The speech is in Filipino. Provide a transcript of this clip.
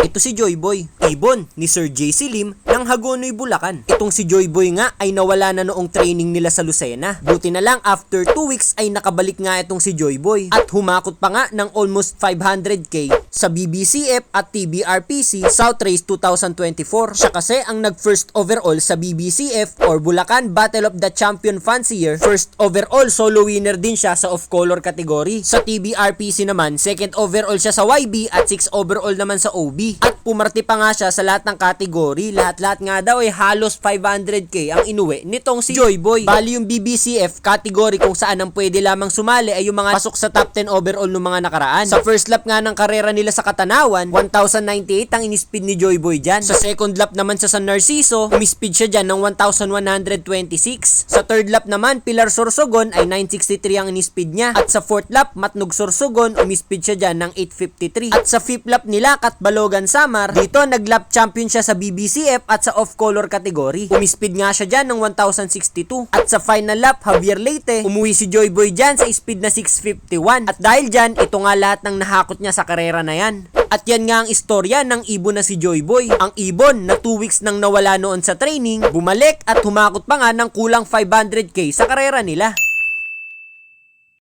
Ito si Joy Boy, ibon ni Sir JC Lim ng Hagonoy, Bulacan. Itong si Joy Boy nga ay nawala na noong training nila sa Lucena. Buti na lang after 2 weeks ay nakabalik nga itong si Joy Boy at humakot pa nga ng almost 500k sa BBCF at TBRPC South Race 2024. Siya kasi ang nag-first overall sa BBCF or Bulacan Battle of the Champion Fancier. First overall solo winner din siya sa off-color category. Sa TBRPC naman, second overall siya sa YB at 6 overall naman sa OB. At pumarti pa nga siya sa lahat ng category. Lahat-lahat nga daw ay halos 500k ang inuwi nitong si Joy Boy. Bali yung BBCF category kung saan ang pwede lamang sumali ay yung mga pasok sa top 10 overall ng mga nakaraan. Sa first lap nga ng karera nila sa Katanawan, 1,098 ang in-speed ni Joy Boy dyan. Sa second lap naman sa San Narciso, umi-speed siya dyan ng 1,126. Sa third lap naman, Pilar Sorsogon ay 963 ang in-speed niya. At sa fourth lap, Matnog Sorsogon, umi-speed siya dyan ng 853. At sa fifth lap nila, Katbalogan Samar, dito nag-lap champion siya sa BBCF at sa off-color category. Umi-speed nga siya dyan ng 1,062. At sa final lap, Javier Leyte, umuwi si Joy Boy dyan sa speed na 651. At dahil dyan, ito nga lahat ng nahakot niya sa karera na yan. At yan nga ang istorya ng ibon na si Joy Boy. Ang ibon na 2 weeks nang nawala noon sa training, bumalik at humakot pa nga ng kulang 500k sa karera nila.